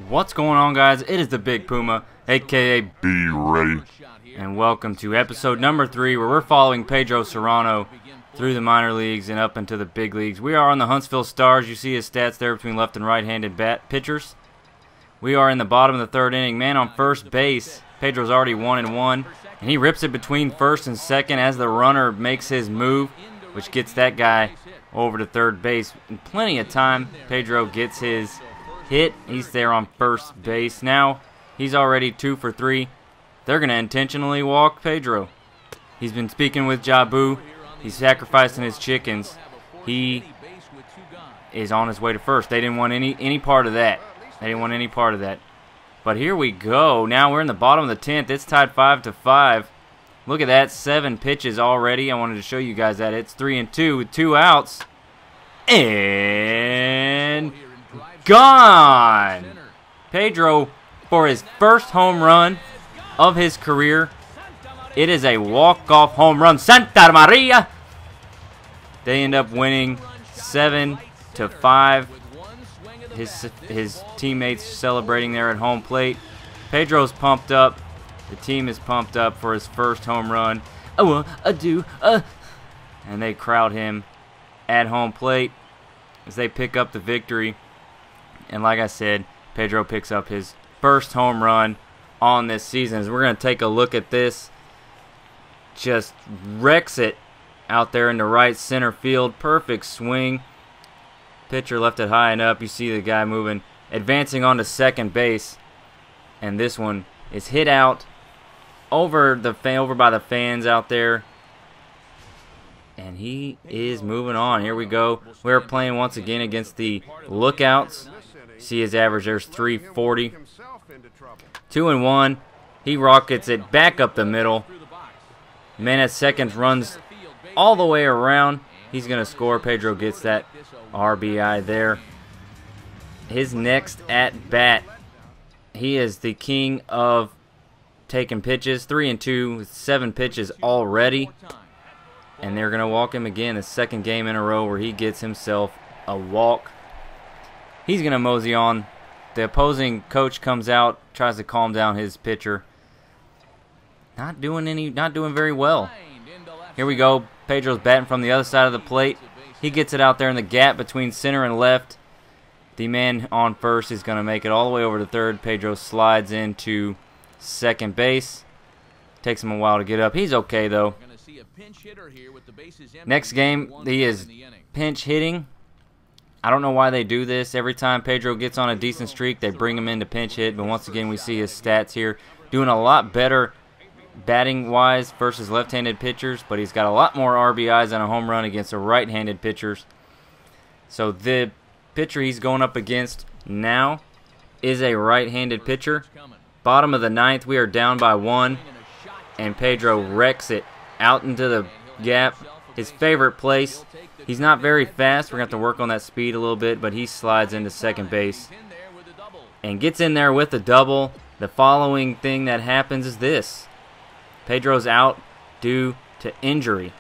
What's going on, guys? It is the Big Puma, aka Be ready. and welcome to episode number 3, where we're following Pedro Cerrano through the minor leagues and up into the big leagues. We are on the Huntsville Stars. You see his stats there between left and right-handed pitchers. We are in the bottom of the third inning. Man on first base. Pedro's already 1-1, and he rips it between first and second as the runner makes his move, which gets that guy over to third base. In plenty of time, Pedro gets his hit. He's there on first base. Now he's already 2 for 3. They're going to intentionally walk Pedro. He's been speaking with Jabu. He's sacrificing his chickens. He is on his way to first. They didn't want any part of that. They didn't want any part of that. But here we go. Now we're in the bottom of the 10th. It's tied 5-5. Look at that, 7 pitches already. I wanted to show you guys that. It's 3-2 with 2 outs. And gone! Pedro for his first home run of his career. It is a walk-off home run. Santa Maria! They end up winning 7-5. His teammates celebrating there at home plate. Pedro's pumped up. The team is pumped up for his first home run. And they crowd him at home plate as they pick up the victory. And like I said, Pedro picks up his first home run on this season. As we're going to take a look at this. Just wrecks it out there in the right center field. Perfect swing. Pitcher left it high and up. You see the guy moving, advancing onto second base. And this one is hit out over by the fans out there. And he is moving on. Here we go. We're playing once again against the Lookouts. See his average there's 340. 2-1. He rockets it back up the middle. Man at second runs all the way around. He's going to score. Pedro gets that RBI there. His next at bat. He is the king of taking pitches. 3-2 with 7 pitches already. And they're going to walk him again. The second game in a row where he gets himself a walk. He's going to mosey on. The opposing coach comes out, tries to calm down his pitcher. Not doing very well. Here we go. Pedro's batting from the other side of the plate. He gets it out there in the gap between center and left. The man on first is going to make it all the way over to third. Pedro slides into second base. Takes him a while to get up. He's okay, though. Next game, he is pinch hitting. I don't know why they do this. Every time Pedro gets on a decent streak, they bring him in to pinch hit. But once again, we see his stats here. Doing a lot better batting-wise versus left-handed pitchers. But he's got a lot more RBIs and a home run against the right-handed pitchers. So the pitcher he's going up against now is a right-handed pitcher. Bottom of the 9th, we are down by 1. And Pedro wrecks it out into the gap. His favorite place. He's not very fast. We're going to have to work on that speed a little bit, but he slides into second base and gets in there with a double. The following thing that happens is this. Pedro's out due to injury.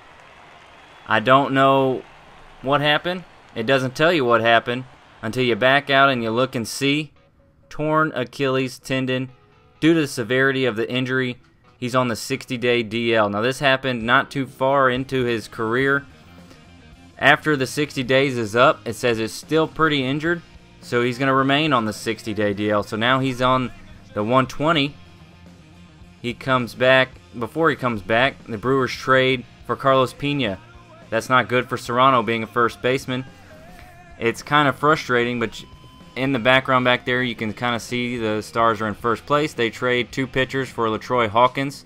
I don't know what happened. It doesn't tell you what happened until you back out and you look and see. Torn Achilles tendon. Due to the severity of the injury, he's on the 60-day DL. Now, this happened not too far into his career. After the 60 days is up, it says it's still pretty injured, so he's going to remain on the 60-day DL. So now he's on the 120. He comes back. Before he comes back, the Brewers trade for Carlos Pena. That's not good for Cerrano being a first baseman. It's kind of frustrating, but in the background back there, you can kind of see the Stars are in first place. They trade 2 pitchers for LaTroy Hawkins.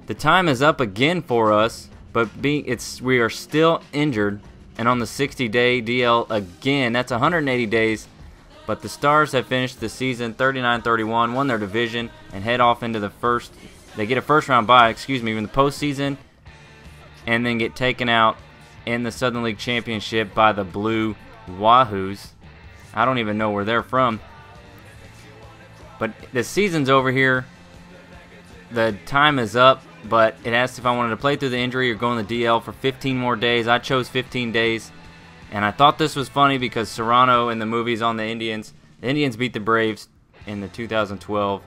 The time is up again for us, but we are still injured and on the 60-day DL again. That's 180 days, but the Stars have finished the season 39-31, won their division, and head off into the first. They get a first-round bye, in the postseason, and then get taken out in the Southern League Championship by the Blue Wahoos. I don't even know where they're from. But the season's over here. The time is up, but it asked if I wanted to play through the injury or go on the DL for 15 more days. I chose 15 days, and I thought this was funny because Cerrano in the movies on the Indians The Indians beat the Braves in the 2012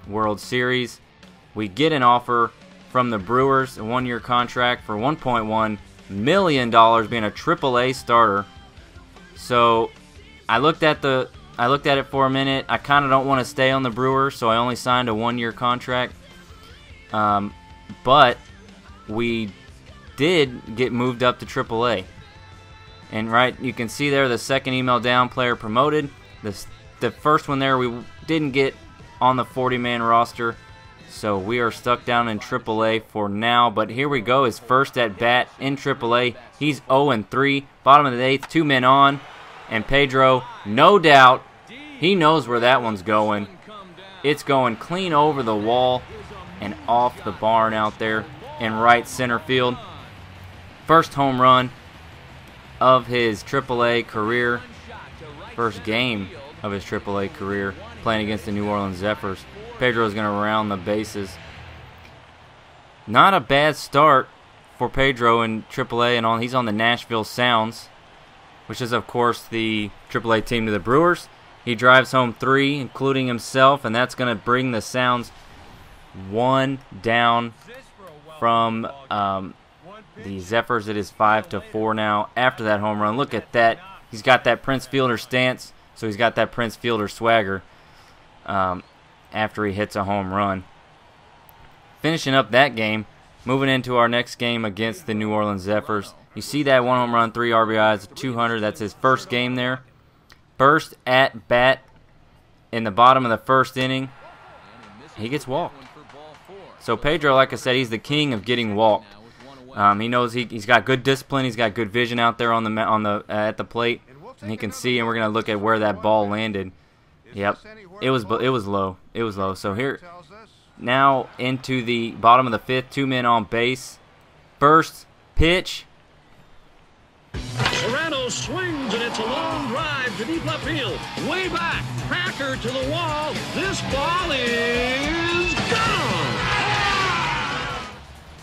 World Series. We get an offer from the Brewers, a one-year contract for $1.1 million, being a AAA starter. So I looked at it for a minute. I kind of don't want to stay on the Brewers, so I only signed a one-year contract. But we did get moved up to AAA. And right, you can see there the second email down, player promoted. The first one there, we didn't get on the 40-man roster. So we are stuck down in AAA for now. But here we go, his first at bat in AAA. He's 0-3, bottom of the 8th, 2 men on. And Pedro, no doubt, he knows where that one's going. It's going clean over the wall and off the barn out there in right center field. First home run of his AAA career. First game of his AAA career, playing against the New Orleans Zephyrs. Pedro's going to round the bases. Not a bad start for Pedro in AAA, and he's on the Nashville Sounds, which is, of course, the AAA team to the Brewers. He drives home 3, including himself, and that's going to bring the Sounds 1 down from the Zephyrs. It is 5-4 now after that home run. Look at that. He's got that Prince Fielder stance, so he's got that Prince Fielder swagger after he hits a home run. Finishing up that game, moving into our next game against the New Orleans Zephyrs. You see that 1 home run, 3 RBIs, 200. That's his first game there. First at bat in the bottom of the first inning, he gets walked. So Pedro, like I said, he's the king of getting walked. He knows he's got good discipline. He's got good vision out there on the at the plate, and he can see. And we're gonna look at where that ball landed. Yep, it was low. It was low. So here, now into the bottom of the 5th, 2 men on base. First pitch. Cerrano swings, and it's a long drive to deep left field. Way back, Packer to the wall. This ball is gone.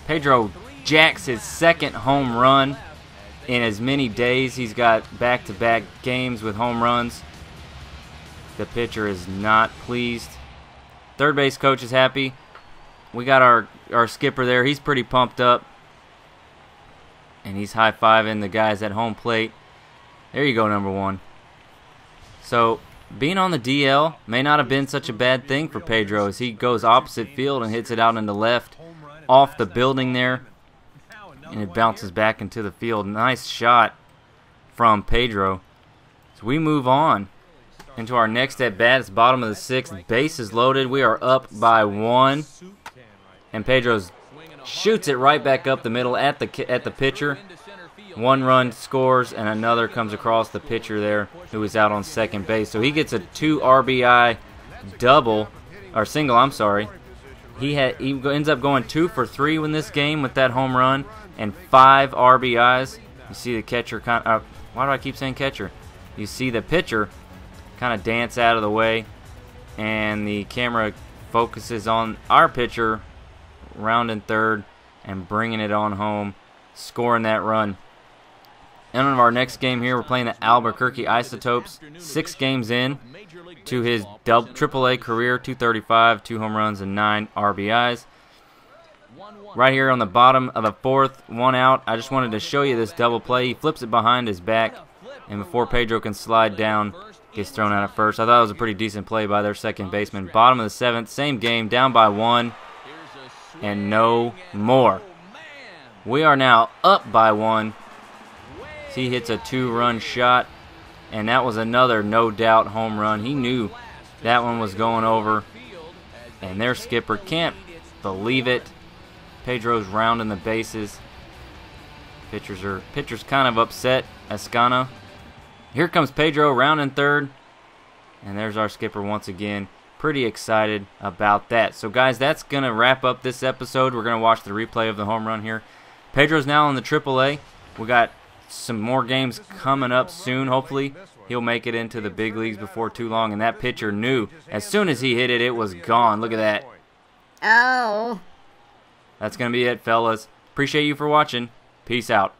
Pedro jacks his second home run in as many days. He's got back-to-back games with home runs. The pitcher is not pleased. Third base coach is happy. We got our skipper there. He's pretty pumped up. And he's high-fiving the guys at home plate. There you go, number 1. So, being on the DL may not have been such a bad thing for Pedro as he goes opposite field and hits it out into left off the building there. And it bounces back into the field. Nice shot from Pedro. So we move on into our next at-bat. It's bottom of the 6th. Base is loaded. We are up by 1. And Pedro shoots it right back up the middle at the pitcher. 1 run scores, and another comes across the pitcher there who is out on second base. So he gets a 2 RBI double, or single, I'm sorry. He ends up going 2 for 3 in this game with that home run and 5 RBIs. You see the catcher why do I keep saying catcher? You see the pitcher kind of dance out of the way, and the camera focuses on our pitcher rounding third and bringing it on home, scoring that run. And on our next game here, we're playing the Albuquerque Isotopes. 6 games in to his AAA career, 235, 2 home runs, and 9 RBIs. Right here on the bottom of the 4th, 1 out. I just wanted to show you this double play. He flips it behind his back, and before Pedro can slide down, gets thrown out at first. I thought it was a pretty decent play by their second baseman. Bottom of the 7th, same game, down by 1, and no more. We are now up by 1. He hits a 2-run shot, and that was another no-doubt home run. He knew that one was going over, and their skipper can't believe it. Pedro's rounding the bases. Pitcher's kind of upset. Ascana. Here comes Pedro rounding third, and there's our skipper once again. Pretty excited about that. So guys, that's gonna wrap up this episode. We're gonna watch the replay of the home run here. Pedro's now in the AAA. We got some more games coming up soon. Hopefully he'll make it into the big leagues before too long. And that pitcher knew as soon as he hit it, it was gone. Look at that. Oh. That's going to be it, fellas. Appreciate you for watching. Peace out.